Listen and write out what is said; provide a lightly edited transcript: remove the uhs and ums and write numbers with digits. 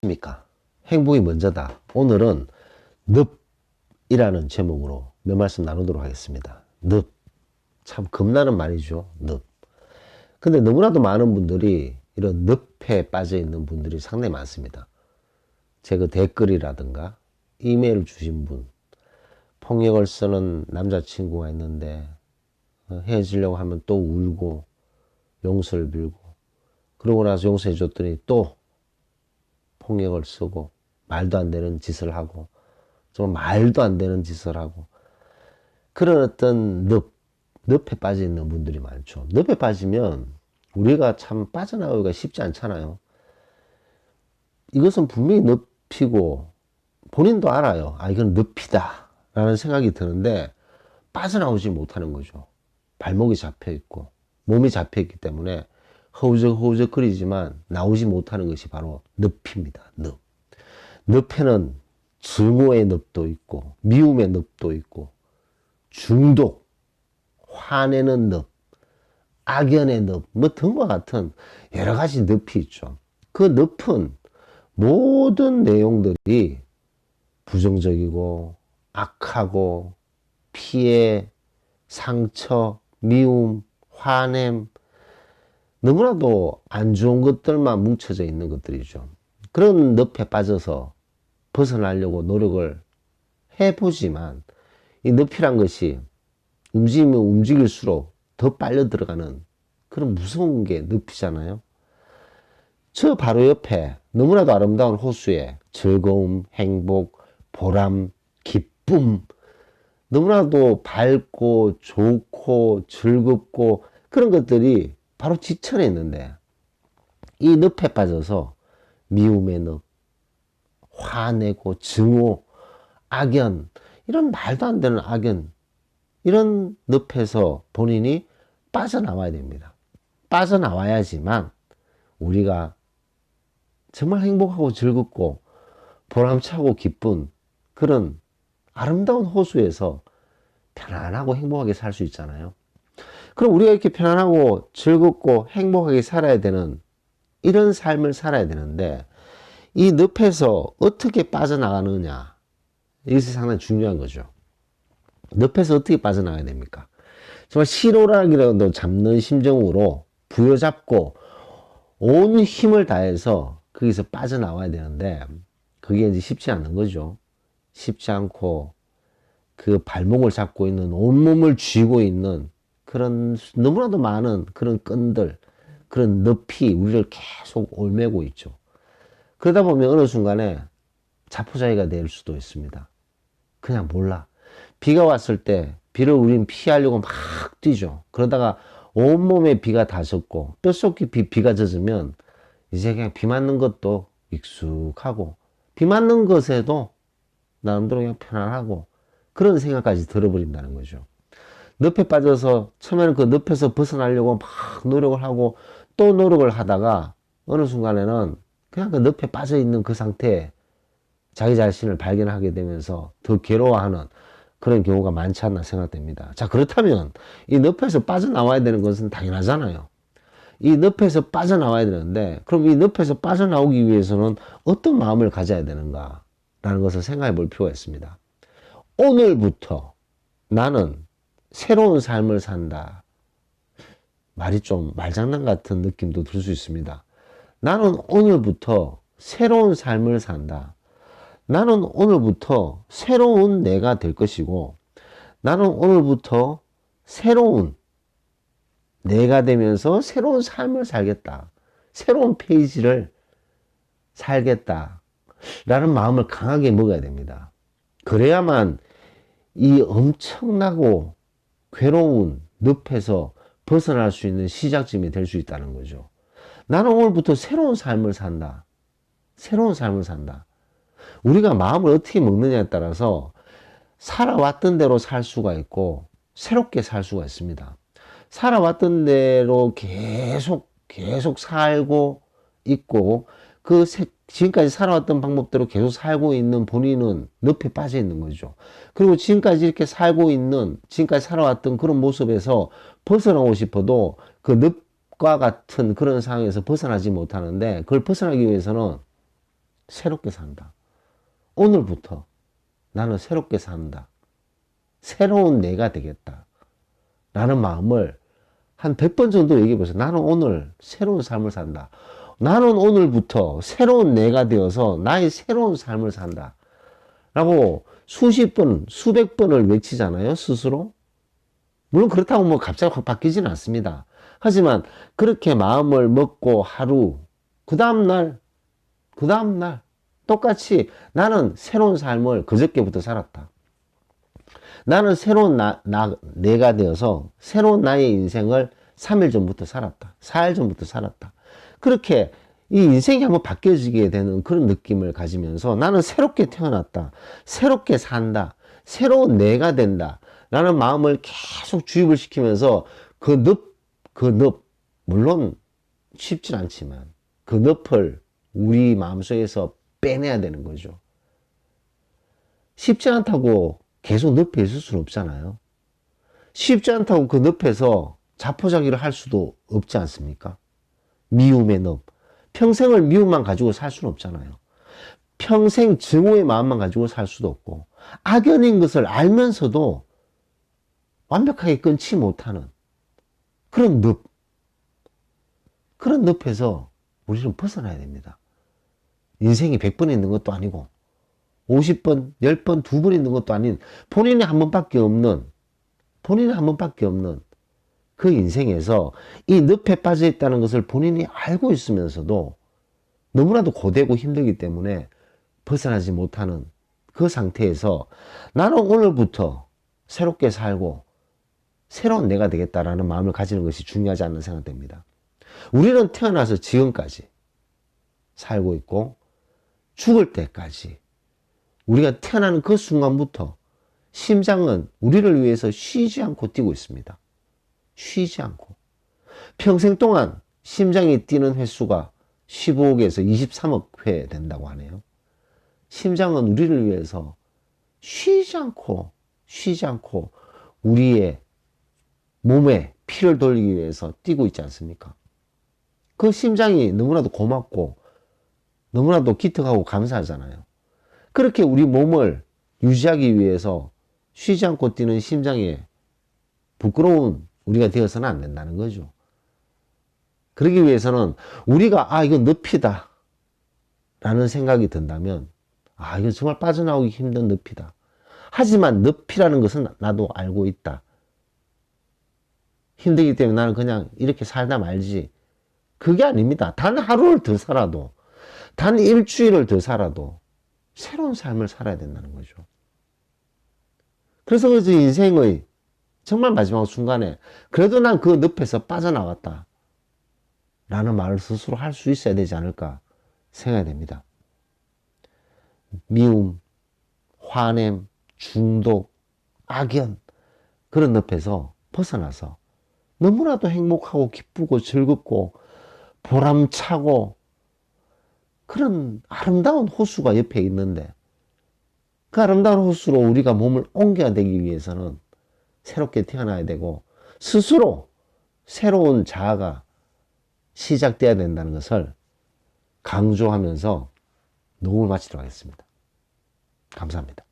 안녕하십니까. 행복이 먼저다. 오늘은 늪이라는 제목으로 몇 말씀 나누도록 하겠습니다. 늪. 참 겁나는 말이죠. 늪. 근데 너무나도 많은 분들이 이런 늪에 빠져 있는 분들이 상당히 많습니다. 제 그 댓글이라든가 이메일 주신 분, 폭력을 쓰는 남자친구가 있는데 헤어지려고 하면 또 울고 용서를 빌고, 그러고 나서 용서해 줬더니 또 폭력을 쓰고 말도 안 되는 짓을 하고, 정말 말도 안 되는 짓을 하고, 그런 어떤 늪에 빠져 있는 분들이 많죠. 늪에 빠지면 우리가 참 빠져나오기가 쉽지 않잖아요. 이것은 분명히 늪이고 본인도 알아요. 아, 이건 늪이다 라는 생각이 드는데 빠져나오지 못하는 거죠. 발목이 잡혀 있고 몸이 잡혀 있기 때문에 허우적허우적 거리지만 나오지 못하는 것이 바로 늪입니다. 늪. 늪에는 증오의 늪도 있고 미움의 늪도 있고 중독, 화내는 늪, 악연의 늪, 뭐 등과 같은 여러 가지 늪이 있죠. 그 늪은 모든 내용들이 부정적이고 악하고 피해, 상처, 미움, 화냄, 너무나도 안 좋은 것들만 뭉쳐져 있는 것들이죠. 그런 늪에 빠져서 벗어나려고 노력을 해보지만 이 늪이란 것이 움직이면 움직일수록 더 빨려 들어가는 그런 무서운 게 늪이잖아요. 저 바로 옆에 너무나도 아름다운 호수에 즐거움, 행복, 보람, 기쁨, 너무나도 밝고 좋고 즐겁고 그런 것들이 바로 지천에 있는데, 이 늪에 빠져서 미움의 늪, 화내고 증오, 악연, 이런 말도 안 되는 악연, 이런 늪에서 본인이 빠져나와야 됩니다. 빠져나와야지만 우리가 정말 행복하고 즐겁고 보람차고 기쁜 그런 아름다운 호수에서 편안하고 행복하게 살 수 있잖아요. 그럼 우리가 이렇게 편안하고 즐겁고 행복하게 살아야 되는 이런 삶을 살아야 되는데, 이 늪에서 어떻게 빠져나가느냐, 이것이 상당히 중요한 거죠. 늪에서 어떻게 빠져나가야 됩니까? 정말 실오락이라도 잡는 심정으로 부여잡고 온 힘을 다해서 거기서 빠져나와야 되는데, 그게 이제 쉽지 않은 거죠. 쉽지 않고 그 발목을 잡고 있는, 온몸을 쥐고 있는 그런 너무나도 많은 그런 끈들, 그런 늪이 우리를 계속 올매고 있죠. 그러다 보면 어느 순간에 자포자기가 될 수도 있습니다. 그냥 몰라. 비가 왔을 때 비를 우린 피하려고 막 뛰죠. 그러다가 온몸에 비가 다 젖고 뼛속 깊이 비가 젖으면 이제 그냥 비 맞는 것도 익숙하고 비 맞는 것에도 나름대로 그냥 편안하고 그런 생각까지 들어버린다는 거죠. 늪에 빠져서 처음에는 그 늪에서 벗어나려고 막 노력을 하고 또 노력을 하다가 어느 순간에는 그냥 그 늪에 빠져 있는 그 상태에 자기 자신을 발견하게 되면서 더 괴로워하는 그런 경우가 많지 않나 생각됩니다. 자, 그렇다면 이 늪에서 빠져나와야 되는 것은 당연하잖아요. 이 늪에서 빠져나와야 되는데, 그럼 이 늪에서 빠져나오기 위해서는 어떤 마음을 가져야 되는가 라는 것을 생각해 볼 필요가 있습니다. 오늘부터 나는 새로운 삶을 산다. 말이 좀 말장난 같은 느낌도 들 수 있습니다. 나는 오늘부터 새로운 삶을 산다. 나는 오늘부터 새로운 내가 될 것이고, 나는 오늘부터 새로운 내가 되면서 새로운 삶을 살겠다. 새로운 페이지를 살겠다. 라는 마음을 강하게 먹어야 됩니다. 그래야만 이 엄청나고 괴로운 늪에서 벗어날 수 있는 시작점이 될 수 있다는 거죠. 나는 오늘부터 새로운 삶을 산다. 새로운 삶을 산다. 우리가 마음을 어떻게 먹느냐에 따라서 살아왔던 대로 살 수가 있고 새롭게 살 수가 있습니다. 살아왔던 대로 계속 살고 있고 지금까지 살아왔던 방법대로 계속 살고 있는 본인은 늪에 빠져 있는 거죠. 그리고 지금까지 이렇게 살고 있는, 지금까지 살아왔던 그런 모습에서 벗어나고 싶어도 그 늪과 같은 그런 상황에서 벗어나지 못하는데, 그걸 벗어나기 위해서는 새롭게 산다. 오늘부터 나는 새롭게 산다. 새로운 내가 되겠다. 라는 마음을 한 100번 정도 얘기해 보세요. 나는 오늘 새로운 삶을 산다. 나는 오늘부터 새로운 내가 되어서 나의 새로운 삶을 산다. 라고 수십 번, 수백 번을 외치잖아요, 스스로. 물론 그렇다고 뭐 갑자기 확 바뀌지는 않습니다. 하지만 그렇게 마음을 먹고 하루, 그 다음날 똑같이 나는 새로운 삶을 그저께부터 살았다. 나는 새로운 내가 되어서 새로운 나의 인생을 3일 전부터 살았다. 4일 전부터 살았다. 그렇게 이 인생이 한번 바뀌어지게 되는 그런 느낌을 가지면서 나는 새롭게 태어났다. 새롭게 산다. 새로운 내가 된다. 라는 마음을 계속 주입을 시키면서 그 늪, 물론 쉽진 않지만 그 늪을 우리 마음속에서 빼내야 되는 거죠. 쉽지 않다고 계속 늪에 있을 수는 없잖아요. 쉽지 않다고 그 늪에서 자포자기를 할 수도 없지 않습니까? 미움의 늪. 평생을 미움만 가지고 살 수는 없잖아요. 평생 증오의 마음만 가지고 살 수도 없고, 악연인 것을 알면서도 완벽하게 끊지 못하는 그런 늪. 그런 늪에서 우리는 벗어나야 됩니다. 인생이 100번 있는 것도 아니고 50번, 10번, 2번 있는 것도 아닌 본인이 한 번밖에 없는 그 인생에서 이 늪에 빠져 있다는 것을 본인이 알고 있으면서도 너무나도 고되고 힘들기 때문에 벗어나지 못하는 그 상태에서 나는 오늘부터 새롭게 살고 새로운 내가 되겠다라는 마음을 가지는 것이 중요하지 않나 생각됩니다. 우리는 태어나서 지금까지 살고 있고 죽을 때까지 우리가 태어나는 그 순간부터 심장은 우리를 위해서 쉬지 않고 뛰고 있습니다. 쉬지 않고. 평생 동안 심장이 뛰는 횟수가 15억에서 23억 회 된다고 하네요. 심장은 우리를 위해서 쉬지 않고 우리의 몸에 피를 돌리기 위해서 뛰고 있지 않습니까? 그 심장이 너무나도 고맙고 너무나도 기특하고 감사하잖아요. 그렇게 우리 몸을 유지하기 위해서 쉬지 않고 뛰는 심장에 부끄러운 우리가 되어서는 안 된다는 거죠. 그러기 위해서는 우리가 이건 늪이다 라는 생각이 든다면 이건 정말 빠져나오기 힘든 늪이다. 하지만 늪이라는 것은 나도 알고 있다. 힘들기 때문에 나는 그냥 이렇게 살다 말지. 그게 아닙니다. 단 하루를 더 살아도, 단 일주일을 더 살아도 새로운 삶을 살아야 된다는 거죠. 그래서 그 인생의 정말 마지막 순간에 그래도 난 그 늪에서 빠져나왔다 라는 말을 스스로 할 수 있어야 되지 않을까 생각이 됩니다. 미움, 화냄, 중독, 악연 그런 늪에서 벗어나서 너무나도 행복하고 기쁘고 즐겁고 보람차고 그런 아름다운 호수가 옆에 있는데 그 아름다운 호수로 우리가 몸을 옮겨야 되기 위해서는 새롭게 태어나야 되고 스스로 새로운 자아가 시작돼야 된다는 것을 강조하면서 녹음을 마치도록 하겠습니다. 감사합니다.